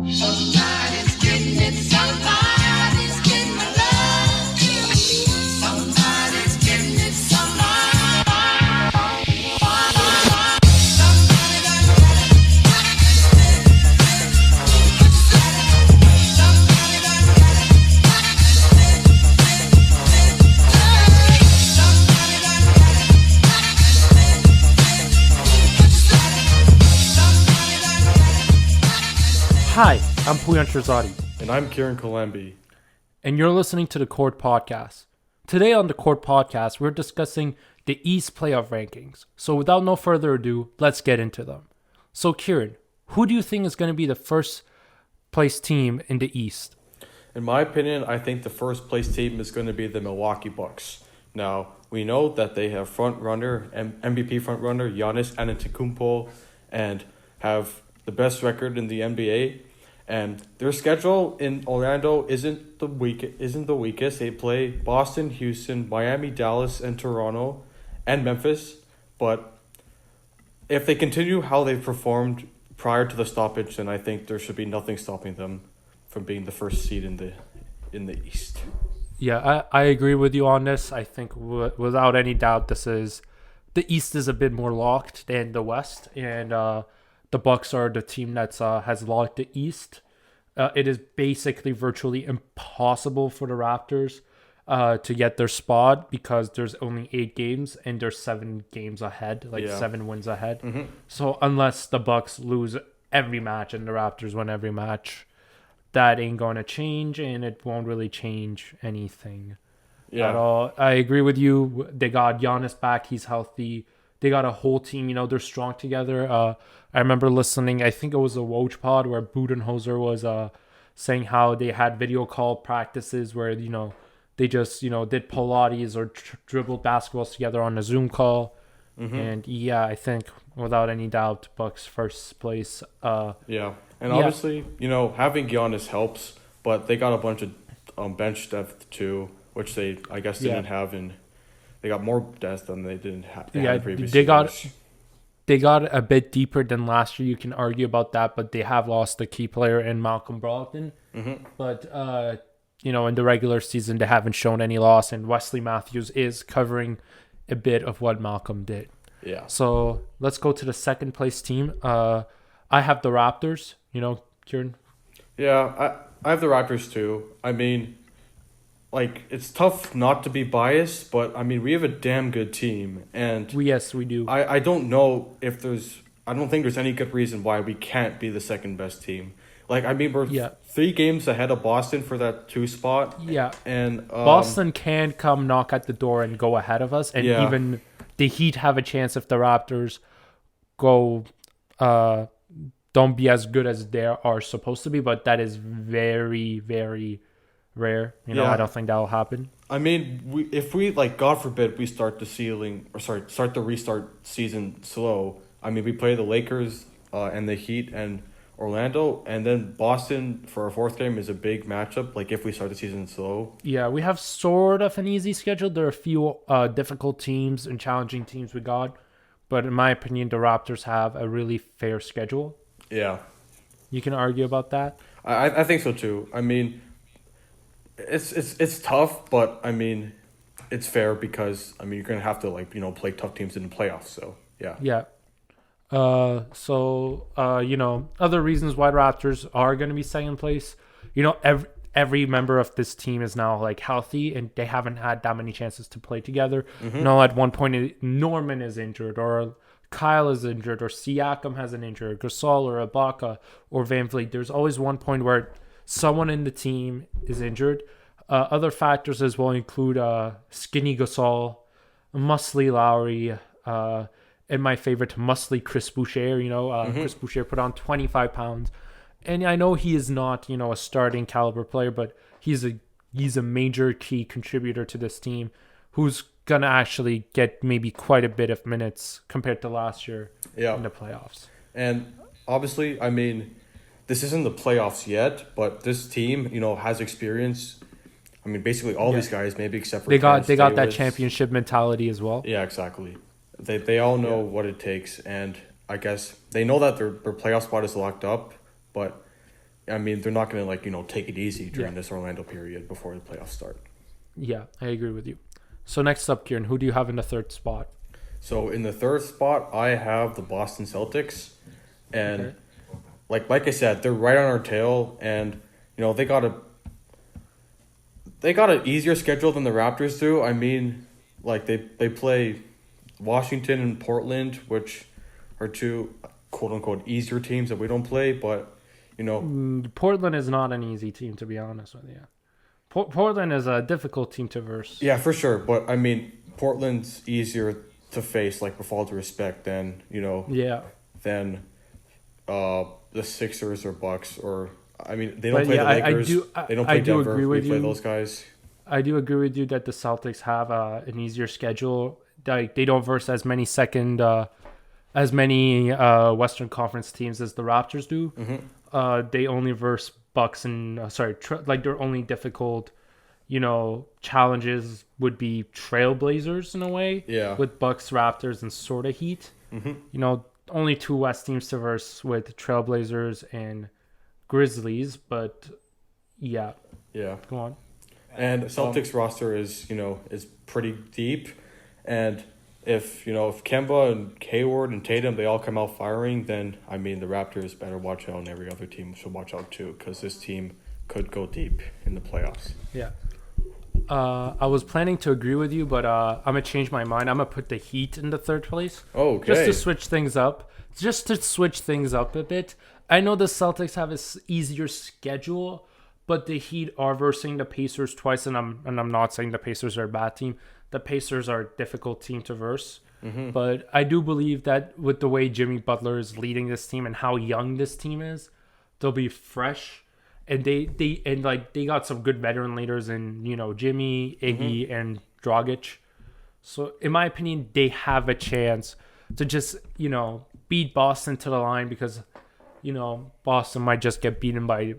Somebody's getting it, somebody's getting my love. Somebody's getting it, somebody got it. Somebody got Hi, I'm Pouyan Shirzadi, And I'm Kiran Kilambi. and you're listening to the Court Podcast. Today on the Court Podcast, we're discussing the East playoff rankings. So without no further ado, let's get into them. So Kiran, who do you think is going to be the first place team in the East? In my opinion, I think the first place team is going to be the Milwaukee Bucks. Now, we know that they have MVP frontrunner Giannis Antetokounmpo, and have the best record in the NBA. And their schedule in Orlando isn't the weakest. They play Boston, Houston, Miami, Dallas, and Toronto, and Memphis. But if they continue how they've performed prior to the stoppage, then I think there should be nothing stopping them from being the first seed in the East. Yeah, I agree with you on this. I think without any doubt, the East is a bit more locked than the West, and the Bucks are the team that's has locked the East. It is basically virtually impossible for the Raptors to get their spot because there's only 8 games and they're 7 games ahead, 7 wins ahead. Mm-hmm. So unless the Bucks lose every match and the Raptors win every match, that ain't going to change, and it won't really change anything at all. I agree with you. They got Giannis back. He's healthy. They got a whole team. They're strong together. I remember listening, I think it was a Woj pod where Budenholzer was saying how they had video call practices where, they just, did Pilates or dribbled basketballs together on a Zoom call. Mm-hmm. And yeah, I think without any doubt, Bucks first place. Obviously, having Giannis helps, but they got a bunch of bench depth too, which they, I guess, didn't have in. They got more depth than they didn't have. They got a bit deeper than last year. You can argue about that, but they have lost a key player in Malcolm Brogdon. Mm-hmm. But in the regular season, they haven't shown any loss, and Wesley Matthews is covering a bit of what Malcolm did. Yeah. So let's go to the second place team. I have the Raptors. Kieran. Yeah, I have the Raptors too. I mean, it's tough not to be biased, but I mean, we have a damn good team, and yes, we do. I don't know if I don't think there's any good reason why we can't be the second best team. We're 3 games ahead of Boston for that 2 spot. Yeah, and Boston can come knock at the door and go ahead of us, and even the Heat have a chance if the Raptors go don't be as good as they are supposed to be, but that is very, very rare. I don't think that will happen. I mean, if we God forbid we start the restart season slow. I mean, we play the Lakers and the Heat and Orlando, and then Boston for our 4th game is a big matchup. If we start the season slow. Yeah, we have sort of an easy schedule. There are a few difficult teams and challenging teams we got, but in my opinion, the Raptors have a really fair schedule. Yeah, you can argue about that. I think so too. I mean, it's tough, but I mean, it's fair because I mean you're gonna have to play tough teams in the playoffs. So yeah. Yeah. Other reasons why Raptors are gonna be second place. Every member of this team is now healthy, and they haven't had that many chances to play together. Mm-hmm. At one point Norman is injured, or Kyle is injured, or Siakam has an injury, Gasol or Ibaka or Van Vliet. There's always one point where someone in the team is injured. Other factors as well include skinny Gasol, muscly Lowry, and my favorite, muscly Chris Boucher. Chris Boucher put on 25 pounds. And I know he is not, a starting caliber player, but he's a major key contributor to this team who's going to actually get maybe quite a bit of minutes compared to last year in the playoffs. And obviously, I mean, this isn't the playoffs yet, but this team, has experience. I mean, basically all these guys, maybe except for they got that championship mentality as well. Yeah, exactly. They all know what it takes, and I guess they know that their playoff spot is locked up, but I mean, they're not going to, like, take it easy during this Orlando period before the playoffs start. Yeah, I agree with you. So next up, Kiran, who do you have in the third spot? So in the third spot, I have the Boston Celtics. And like I said, they're right on our tail. And, they got an easier schedule than the Raptors do. I mean, like, they play Washington and Portland, which are two quote-unquote easier teams that we don't play. But, Portland is not an easy team, to be honest with you. Portland is a difficult team to verse. Yeah, for sure. But, I mean, Portland's easier to face, like, with all due respect, than, than the Sixers or Bucks. Or, I mean, they don't play the Lakers. They don't play Denver. We play those guys. I do agree with you that the Celtics have an easier schedule. Like, they don't verse as many Western Conference teams as the Raptors do. Mm-hmm. They only verse Bucks and their only difficult, challenges would be Trailblazers in a way. Yeah. With Bucks, Raptors, and sort of Heat. Mm-hmm. Only two West teams to verse with Trailblazers and Grizzlies, but yeah. Yeah. Go on. And Celtics roster is pretty deep, and if Kemba and Hayward and Tatum, they all come out firing, then I mean the Raptors better watch out, and every other team should watch out too, because this team could go deep in the playoffs. Yeah. I was planning to agree with you, but I'm gonna change my mind. I'm gonna put the Heat in the third place. Okay. Just to switch things up. A bit. I know the Celtics have an easier schedule, but the Heat are versing the Pacers twice, and I'm not saying the Pacers are a bad team. The Pacers are a difficult team to verse. Mm-hmm. But I do believe that with the way Jimmy Butler is leading this team and how young this team is, they'll be fresh. And they got some good veteran leaders in, Jimmy, Iggy, and Dragic. So in my opinion, they have a chance to just, beat Boston to the line, because, Boston might just get beaten by,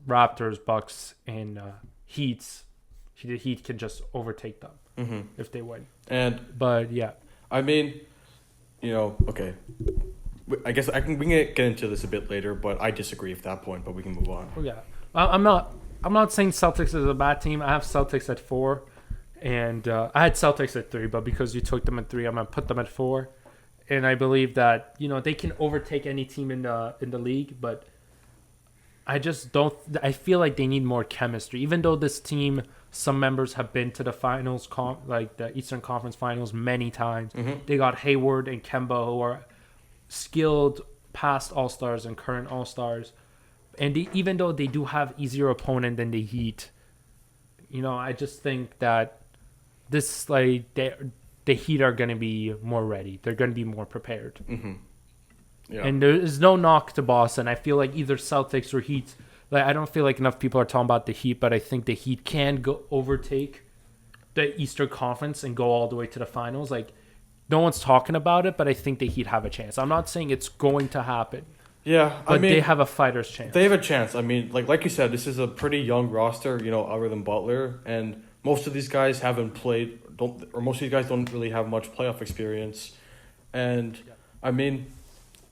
Raptors, Bucks, and Heats. The Heat can just overtake them if they win. But yeah. I mean, okay. I guess we can get into this a bit later, but I disagree at that point. But we can move on. Oh, yeah, I'm not saying Celtics is a bad team. I have Celtics at 4, and I had Celtics at 3. But because you took them at 3, I'm gonna put them at 4. And I believe that they can overtake any team in the league. But I just don't. I feel like they need more chemistry. Even though this team, some members have been to the finals, like the Eastern Conference Finals, many times. Mm-hmm. They got Hayward and Kemba, who are skilled past All-Stars and current All-Stars, and even though they do have easier opponent than the Heat, I just think that this, like, the Heat are going to be more ready. They're going to be more prepared. Mm-hmm. Yeah. And there is no knock to Boston. I feel like either Celtics or Heat, like, I don't feel like enough people are talking about the Heat, but I think the Heat can go overtake the Eastern Conference and go all the way to the finals. Like, no one's talking about it, but I think the Heat have a chance. I'm not saying it's going to happen. Yeah, but they have a fighter's chance. They have a chance. I mean, like you said, this is a pretty young roster, other than Butler, and most of these guys haven't played, most of these guys don't really have much playoff experience. And I mean,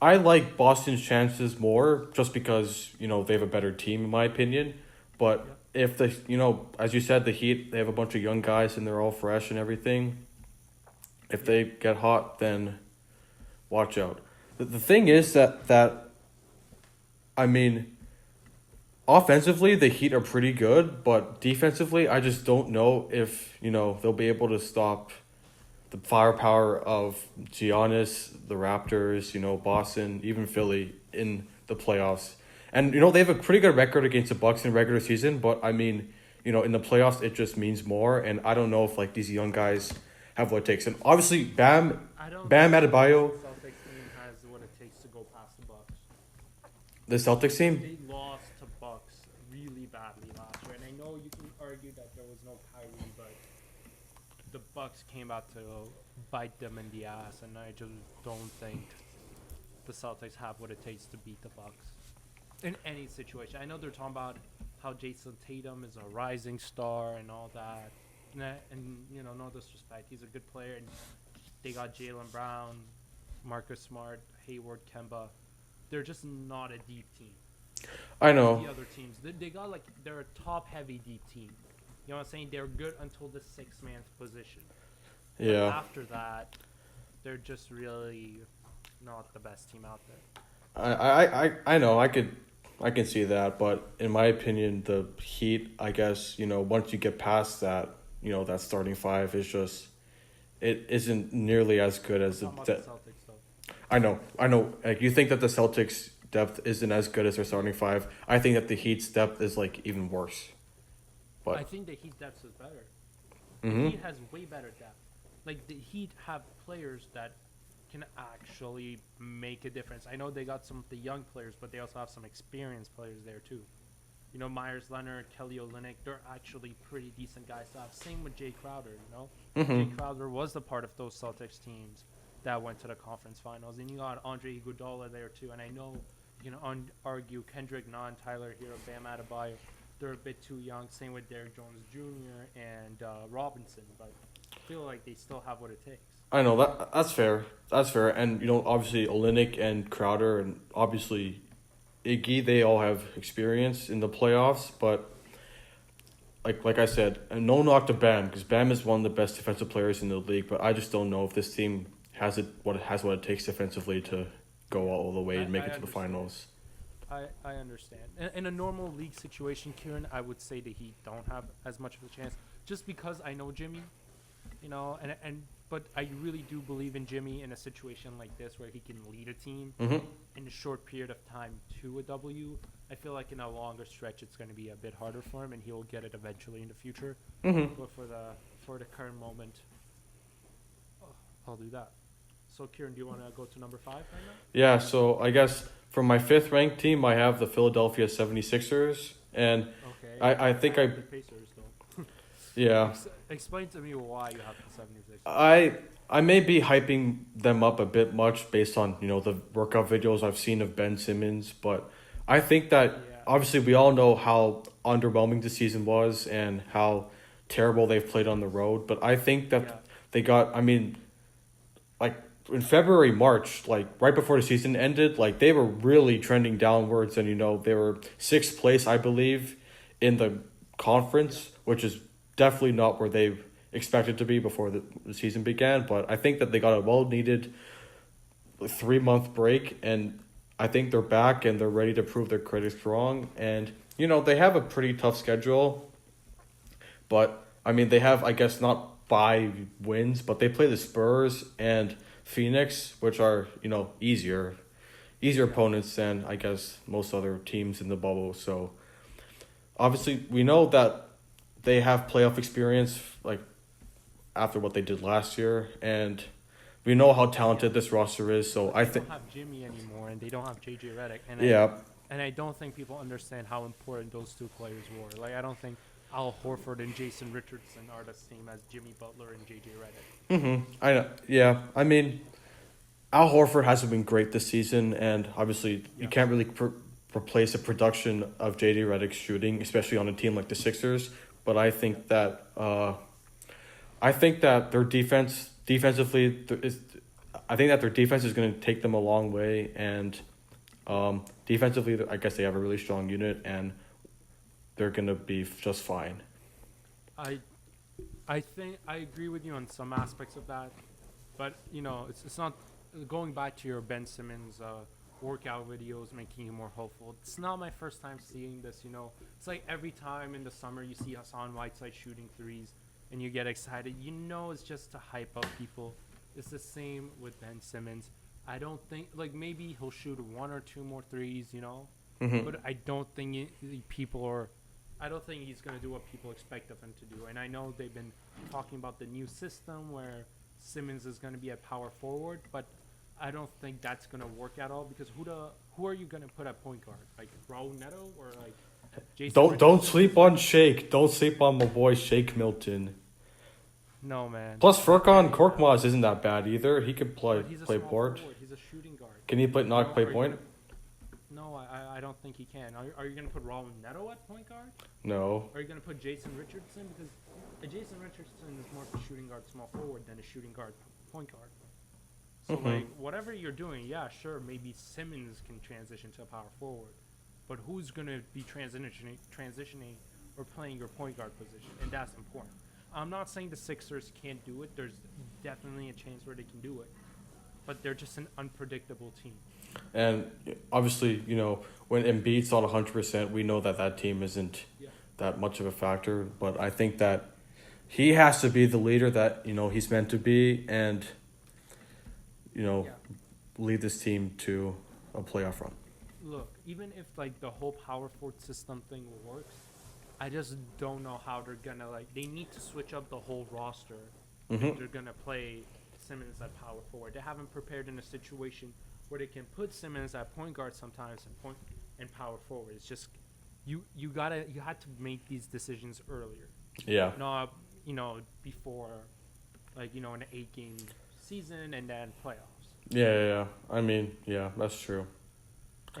I like Boston's chances more just because, they have a better team, in my opinion. But if as you said, the Heat, they have a bunch of young guys and they're all fresh and everything. If they get hot, then watch out. The thing is that I mean, offensively, the Heat are pretty good, but defensively, I just don't know if, they'll be able to stop the firepower of Giannis, the Raptors, Boston, even Philly in the playoffs. And, they have a pretty good record against the Bucks in regular season, but I mean, in the playoffs, it just means more. And I don't know if, like, these young guys have what it takes. And obviously, Bam Adebayo. The Celtics team has what it takes to go past the Bucks. The Celtics team? They lost to Bucks really badly last year, and I know you can argue that there was no Kyrie, but the Bucks came out to bite them in the ass, and I just don't think the Celtics have what it takes to beat the Bucks in any situation. I know they're talking about how Jason Tatum is a rising star and all that. And no disrespect, he's a good player, and they got Jaylen Brown, Marcus Smart, Hayward, Kemba. They're just not a deep team. I The know. other teams, they got like they're a top-heavy deep team. You know what I'm saying? They're good until the six-man position. But Yeah. after that, they're just really not the best team out there. I know. I can see that, but in my opinion, the Heat, I guess, once you get past that, that starting five is just it isn't nearly as good as I'm talking about the Celtics, though. I know. Like, you think that the Celtics depth isn't as good as their starting five. I think that the Heat's depth is like even worse. But I think the Heat depth is better. Mhm. The Heat has way better depth. Like the Heat have players that can actually make a difference. I know they got some of the young players, but they also have some experienced players there too. You know, Myers Leonard, Kelly Olynyk, they're actually pretty decent guys to have. Same with Jay Crowder, Jay Crowder was the part of those Celtics teams that went to the conference finals. And you got Andre Iguodala there too. And I know you can argue Kendrick Nunn, Tyler Hero, Bam Adebayo, they're a bit too young. Same with Derrick Jones Jr. and Robinson. But I feel like they still have what it takes. I know that's fair. That's fair. And obviously Olynyk and Crowder and obviously Iggy, they all have experience in the playoffs, but like I said, and no knock to Bam, because Bam is one of the best defensive players in the league, but I just don't know if this team has what it takes defensively to go all the way and make it to the finals. I understand. In a normal league situation, Kiran, I would say the Heat don't have as much of a chance, just because I know Jimmy, but I really do believe in Jimmy in a situation like this where he can lead a team in a short period of time to a W. I feel like in a longer stretch, it's going to be a bit harder for him, and he'll get it eventually in the future. But for the current moment, I'll do that. So, Kiran, do you want to go to number 5 right now? Yeah, so I guess for my 5th ranked team, I have the Philadelphia 76ers, and Okay. I think have the Pacers, though. yeah. Explain to me why you have the 76ers. I may be hyping them up a bit much based on, the workout videos I've seen of Ben Simmons, but I think that obviously we all know how underwhelming the season was and how terrible they've played on the road, but I think that they got, like in February, March, like right before the season ended, like they were really trending downwards, and they were 6th place, I believe, in the conference, which is definitely not where they expected to be before the season began. But I think that they got a well-needed 3-month break, and I think they're back and they're ready to prove their critics wrong. And they have a pretty tough schedule, but they have, I guess, not 5 wins, but they play the Spurs and Phoenix, which are easier opponents than, I guess, most other teams in the bubble. So obviously we know that they have playoff experience, like after what they did last year, and we know how talented this roster is. So I think they don't have Jimmy anymore, and they don't have JJ Redick, and I don't think people understand how important those two players were. Like I don't think Al Horford and Jason Richardson are the same as Jimmy Butler and JJ Redick. I know. Yeah, Al Horford hasn't been great this season, and obviously you can't really replace the production of JJ Redick's shooting, especially on a team like the Sixers. But I think that their defensively I think that their defense is going to take them a long way, and defensively, I guess they have a really strong unit, and they're going to be just fine. I think I agree with you on some aspects of that, but it's not going back to your Ben Simmons workout videos making you more hopeful. It's not my first time seeing this. It's like every time in the summer you see Hassan Whiteside shooting threes and you get excited. It's just to hype up people. It's the same with Ben Simmons. I don't think maybe he'll shoot 1 or 2 more threes, but I don't think I don't think he's going to do what people expect of him to do. And I know they've been talking about the new system where Simmons is going to be a power forward, but I don't think that's going to work at all, because who are you going to put at point guard? Like Raul Neto or like Jason Don't sleep on Shake. Don't sleep on my boy Shake Milton. No, man. Plus Furkan Korkmaz isn't that bad either. He could play point. board. He's a shooting guard. Can he not play point? No, I don't think he can. Are you going to put Raul Neto at point guard? No. Are you going to put Jason Richardson? Because Jason Richardson is more of a shooting guard small forward than a shooting guard point guard. So, whatever you're doing, yeah, sure, maybe Simmons can transition to a power forward. but who's going to be transitioning or playing your point guard position, and that's important. I'm not saying the Sixers can't do it. There's definitely a chance where they can do it, but they're just an unpredictable team. And obviously, when Embiid's not 100%, we know that team isn't that much of a factor. But I think that he has to be the leader that, he's meant to be and, lead this team to a playoff run. Look, even if, the whole power forward system thing works, I just don't know how they're going to, they need to switch up the whole roster if they're going to play Simmons at power forward. They haven't prepared in a situation where they can put Simmons at point guard sometimes and power forward. It's just you had to make these decisions earlier. Yeah. Not before an 8-game season and then playoffs. Yeah. I mean, yeah, that's true.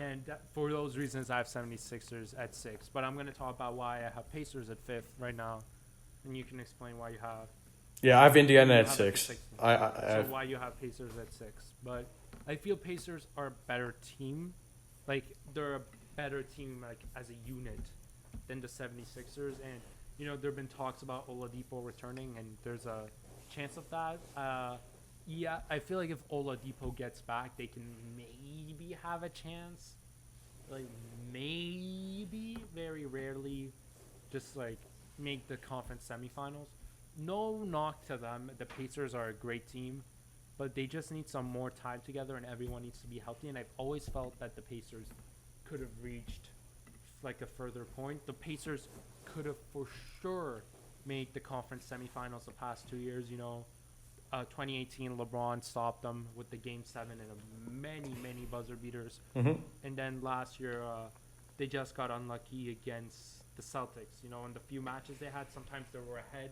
And for those reasons, I have 76ers at 6. But I'm going to talk about why I have Pacers at 5th right now, and you can explain why you have. Yeah, I have Indiana at 6. So why you have Pacers at 6? But I feel Pacers are a better team. They're a better team as a unit than the 76ers. And, there have been talks about Oladipo returning, and there's a chance of that. Yeah, I feel like if Oladipo gets back, they can maybe have a chance. Maybe, very rarely, just, make the conference semifinals. No knock to them. The Pacers are a great team, but they just need some more time together, and everyone needs to be healthy. And I've always felt that the Pacers could have reached a further point. The Pacers could have for sure made the conference semifinals the past 2 years. 2018 LeBron stopped them with the Game 7 and many buzzer beaters. Mm-hmm. And then last year they just got unlucky against the Celtics. In the few matches they had, sometimes they were ahead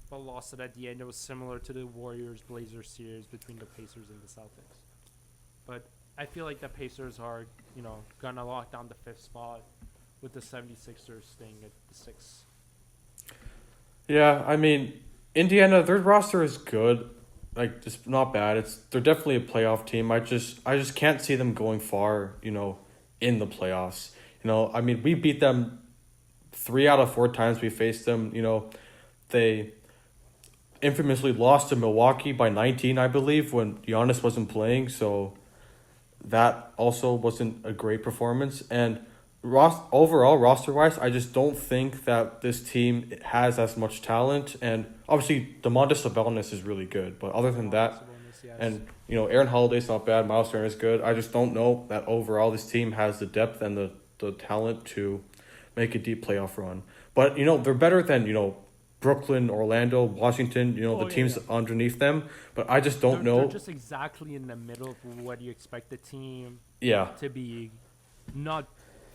but lost it at the end. It was similar to the Warriors-Blazers series between the Pacers and the Celtics. But I feel like the Pacers are, going to lock down the 5th spot with the 76ers staying at the 6th. Yeah, I mean, Indiana, their roster is good. It's not bad. They're definitely a playoff team. I just can't see them going far, in the playoffs. I mean, we beat them 3 out of 4 times we faced them. They infamously lost to Milwaukee by 19, I believe, when Giannis wasn't playing. So that also wasn't a great performance. And overall, roster-wise, I just don't think that this team has as much talent. And obviously, Domantas Sabonis is really good. But other than that, and, Aaron Holiday's not bad. Miles Turner is good. I just don't know that overall this team has the depth and the talent to make a deep playoff run. But, they're better than, Brooklyn, Orlando, Washington, the teams underneath them. But I just don't know. They're just exactly in the middle of what you expect the team to be. Not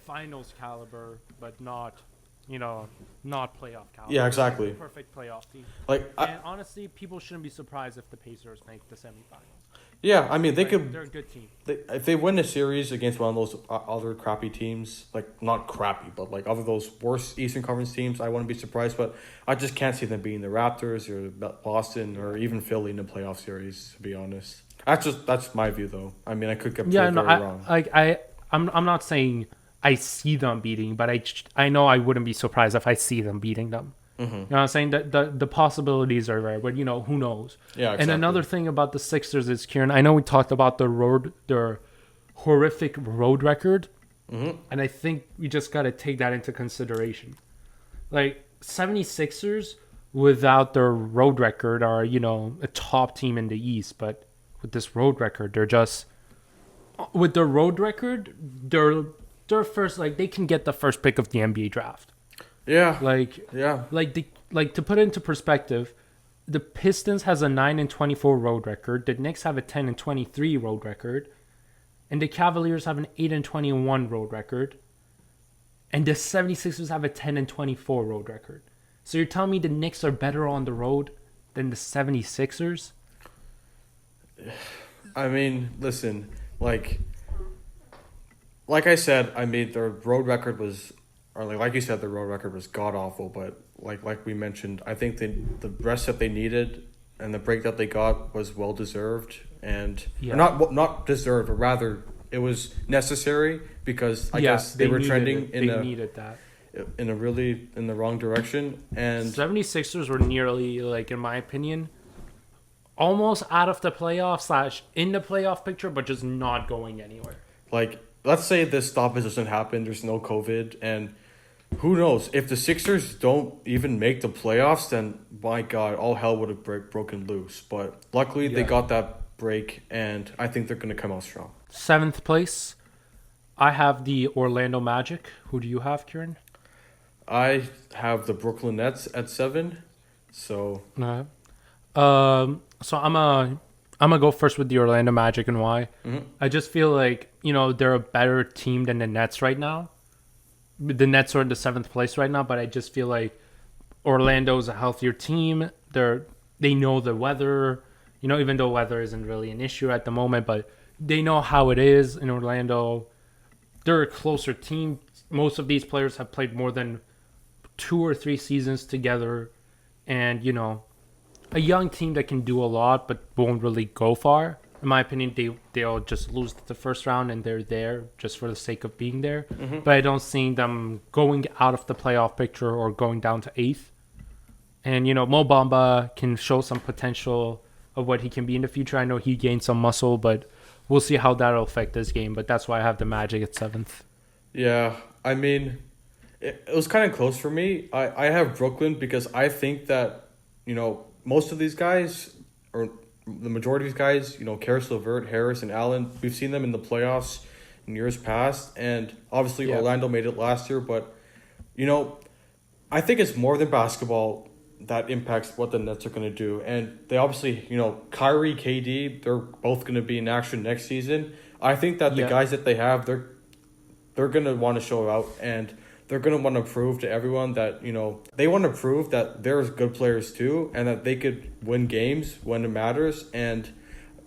finals caliber, but not playoff caliber. Yeah, exactly. Perfect playoff team. And honestly, people shouldn't be surprised if the Pacers make the semifinals. Yeah, I mean, they could. They're a good team. If they win a series against one of those other crappy teams, not crappy, but other those worse Eastern Conference teams, I wouldn't be surprised. But I just can't see them beating the Raptors or Boston or even Philly in the playoff series. To be honest, that's my view, though. I mean, I could get very wrong. I'm not saying I see them beating, but I know I wouldn't be surprised if I see them beating them. Mm-hmm. You know what I'm saying? The possibilities are there, but who knows? Yeah, exactly. And another thing about the Sixers is, Kiran, I know we talked about their horrific road record, and I think we just got to take that into consideration. 76ers without their road record are, a top team in the East, but with this road record, they're just with their road record, they're first, they can get the first pick of the NBA draft. Yeah. To put it into perspective, the Pistons has a 9-24 road record. The Knicks have a 10-23 road record, and the Cavaliers have an 8-21 road record, and the 76ers have a 10-24 road record. So you're telling me the Knicks are better on the road than the 76ers? I mean, listen, like I said, I mean, their road record was, or like you said, the road record was god awful. But like we mentioned, I think the rest that they needed and the break that they got was well deserved, and not deserved, but rather it was necessary because I guess they were trending needed that. in the wrong direction. And 76ers were nearly, like, in my opinion, almost out of the playoffs / in the playoff picture, but just not going anywhere. like, let's say this stoppage doesn't happen, there's no COVID, and who knows, if the Sixers don't even make the playoffs, then my God, all hell would have broken loose. But luckily they got that break, and I think they're going to come out strong. 7th place, I have the Orlando Magic. Who do you have, Kiran? I have the Brooklyn Nets at 7, so So I'm gonna go first with the Orlando Magic, and why? I just feel like, they're a better team than the Nets right now. The Nets are in the 7th place right now, but I just feel like Orlando's a healthier team. They know the weather, even though weather isn't really an issue at the moment, but they know how it is in Orlando. They're a closer team. Most of these players have played more than 2 or 3 seasons together, and a young team that can do a lot but won't really go far. In my opinion, they'll just lose the first round, and they're there just for the sake of being there. But I don't see them going out of the playoff picture or going down to 8th. And Mo Bamba can show some potential of what he can be in the future. I know he gained some muscle, but we'll see how that'll affect this game. But that's why I have the Magic at 7th. Yeah, I mean, it was kind of close for me. I have Brooklyn because I think that, most of these guys, or the majority of these guys, Karis LeVert, Harris, and Allen, we've seen them in the playoffs in years past. And obviously Orlando made it last year. But, I think it's more than basketball that impacts what the Nets are going to do. And they obviously, Kyrie, KD, they're both going to be in action next season. I think that the guys that they have, they're going to want to show out, and they're going to want to prove to everyone that, they want to prove that they're good players too, and that they could win games when it matters. And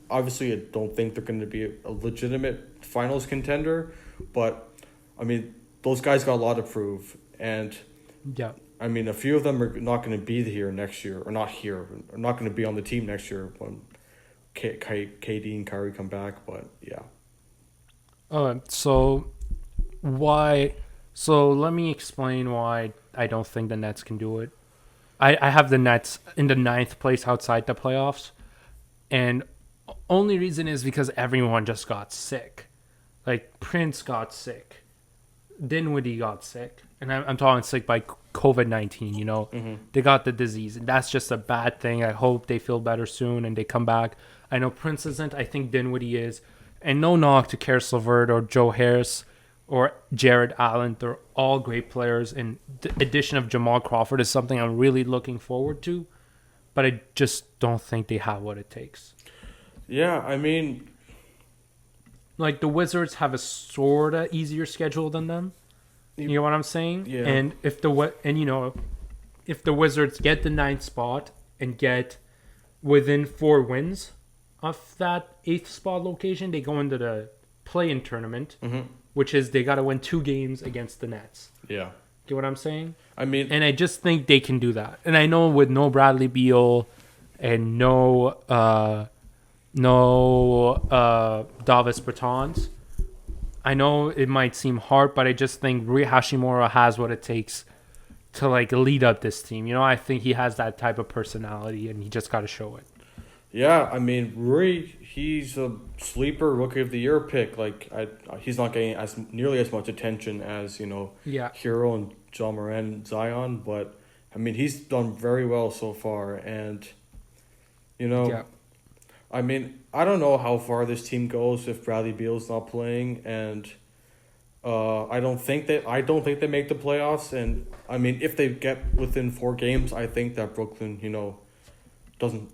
obviously I don't think they're going to be a legitimate finals contender, but I mean, those guys got a lot to prove. And I mean, a few of them are not going to be here next year, or not going to be on the team next year when KD and Kyrie come back. But So why? So let me explain why I don't think the Nets can do it. I have the Nets in the 9th place outside the playoffs, and only reason is because everyone just got sick. Like, Prince got sick, Dinwiddie got sick, and I'm talking sick by COVID-19. They got the disease, and that's just a bad thing. I hope they feel better soon and they come back. I know Prince isn't. I think Dinwiddie is, and no knock to Karis LeVert or Joe Harris or Jared Allen. They're all great players, and the addition of Jamal Crawford is something I'm really looking forward to, but I just don't think they have what it takes. Yeah, I mean, like, the Wizards have a sort of easier schedule than them. You know what I'm saying? Yeah. And if the Wizards get the 9th spot and get within 4 wins of that 8th spot location, they go into the play-in tournament, which is they got to win 2 games against the Nets. Yeah. Get what I'm saying? I mean, and I just think they can do that. And I know with no Bradley Beal and no Davis Bertans, I know it might seem hard, but I just think Rui Hashimura has what it takes to, like, lead up this team. I think he has that type of personality, and he just got to show it. Yeah, I mean, Rui, he's a sleeper Rookie of the Year pick. Like, he's not getting nearly as much attention as, Hero and John Moran and Zion, but I mean, he's done very well so far. And I mean, I don't know how far this team goes if Bradley Beal's not playing, and I don't think they make the playoffs. And I mean, if they get within 4 games, I think that Brooklyn, doesn't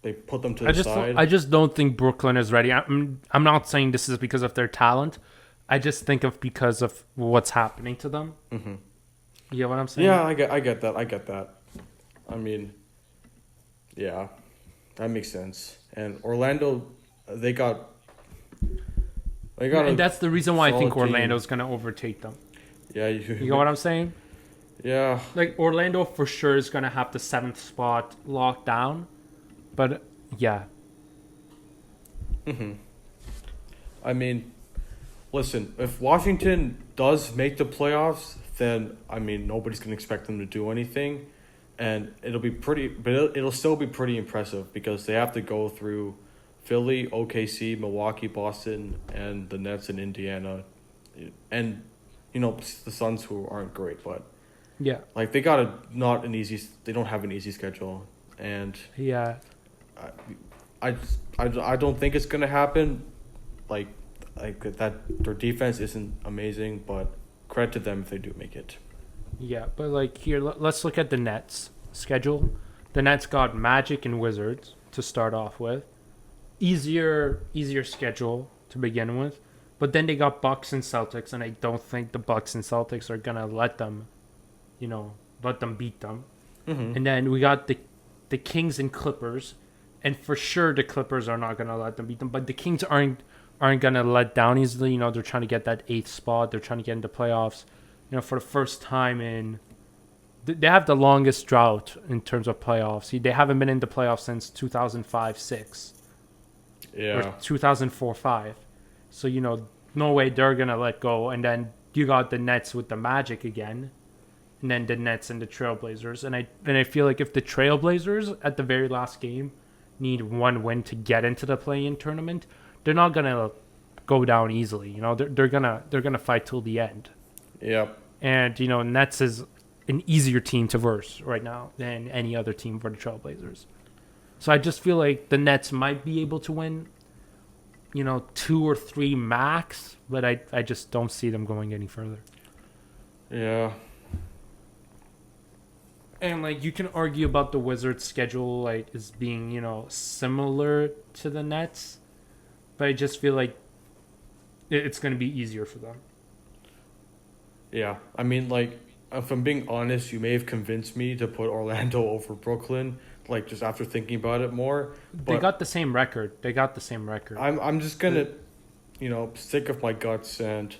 they put them to the side. I just don't think Brooklyn is ready. I'm not saying this is because of their talent. I just think because of what's happening to them. Mm-hmm. You get what I'm saying? Yeah, I get that. I mean, yeah, that makes sense. And Orlando, they got. And that's the reason why I think Orlando's going to overtake them. Yeah, you get what I'm saying? Yeah. Like, Orlando for sure is going to have the 7th spot locked down. But, yeah. Mm-hmm. I mean, listen, if Washington does make the playoffs, then I mean nobody's gonna expect them to do anything, and it'll be pretty, but it'll still be pretty impressive because they have to go through Philly, OKC, Milwaukee, Boston, and the Nets in Indiana, and the Suns who aren't great, but Yeah. like they don't have an easy schedule, and Yeah. I don't think it's gonna happen, like that their defense isn't amazing, but credit to them if they do make it. Yeah, but like here, let's look at the Nets schedule. The Nets got Magic and Wizards to start off with. Easier schedule to begin with. But then they got Bucks and Celtics, and I don't think the Bucks and Celtics are gonna let them beat them. Mm-hmm. And then we got the Kings and Clippers, and for sure the Clippers are not gonna let them beat them. But the Kings aren't gonna let down easily. They're trying to get that 8th spot. They're trying to get into playoffs. For the first time they have the longest drought in terms of playoffs. They haven't been in the playoffs since 2005-06 Yeah. or 2004-05. So no way they're gonna let go. And then you got the Nets with the Magic again, and then the Nets and the Trailblazers. And I feel like if the Trailblazers at the very last game need one win to get into the play-in tournament, they're not gonna go down easily. They're gonna fight till the end. Yep. And Nets is an easier team to verse right now than any other team for the Trailblazers. So I just feel like the Nets might be able to win, 2 or 3 max, but I just don't see them going any further. Yeah. And like you can argue about the Wizards' schedule as being similar to the Nets, but I just feel like it's going to be easier for them. Yeah. I mean, like, if I'm being honest, you may have convinced me to put Orlando over Brooklyn, like, just after thinking about it more. But They got the same record. I'm just gonna, stick with my guts, and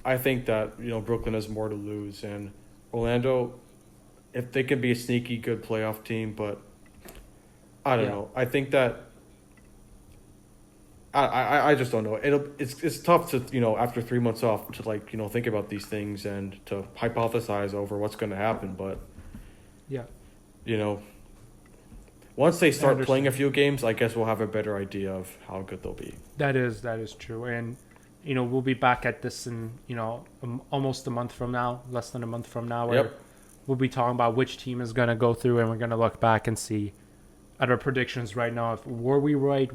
I think that, Brooklyn has more to lose, and Orlando, if they can be a sneaky good playoff team, but I don't know. I think that I just don't know. It's tough to after 3 months off to think about these things and to hypothesize over what's going to happen. But Yeah. once they start playing a few games, I guess we'll have a better idea of how good they'll be. That is true. And we'll be back at this in almost a month from now, less than a month from now. Where Yep. We'll be talking about which team is going to go through, and we're going to look back and see at our predictions right now if were we right.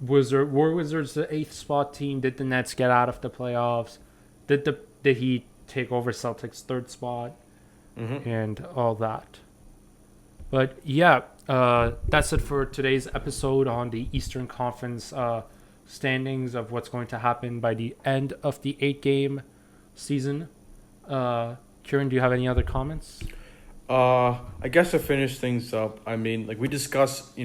Wizards the 8th spot team? Did the Nets get out of the playoffs? Did he take over Celtics' 3rd spot? Mm-hmm. And all that. But yeah, that's it for today's episode on the Eastern Conference standings of what's going to happen by the end of the 8-game season. Kiran, do you have any other comments? I guess to finish things up, I mean, like we discussed,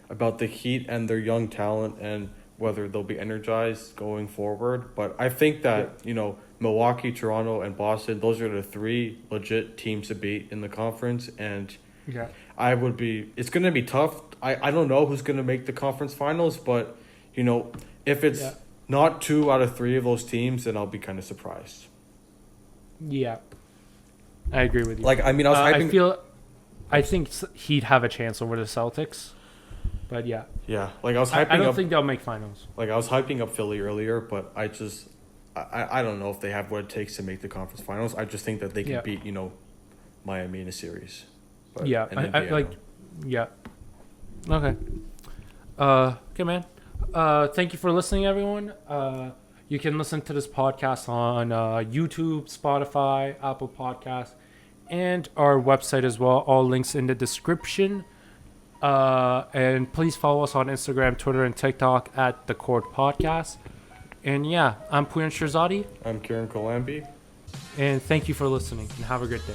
about the Heat and their young talent and whether they'll be energized going forward. But I think that, Milwaukee, Toronto, and Boston, those are the 3 legit teams to beat in the conference. And Yeah. it's going to be tough. I don't know who's going to make the conference finals, but, if it's not 2 out of 3 of those teams, then I'll be kind of surprised. Yeah. I agree with you. Like, I mean, I was hyping... I think he'd have a chance over the Celtics. But yeah. Yeah, like I was hyping up... I don't think they'll make finals. Like, I was hyping up Philly earlier, but I don't know if they have what it takes to make the conference finals. I just think that they can beat, Miami in a series. But Yeah. Yeah. Okay. Okay, man. Thank you for listening, everyone. You can listen to this podcast on YouTube, Spotify, Apple Podcasts, and our website as well. All links in the description. And please follow us on Instagram, Twitter, and TikTok at The Court Podcast. And yeah, I'm Pouyan Shirzadi. I'm Kiran Kilambi. And thank you for listening, and have a good day.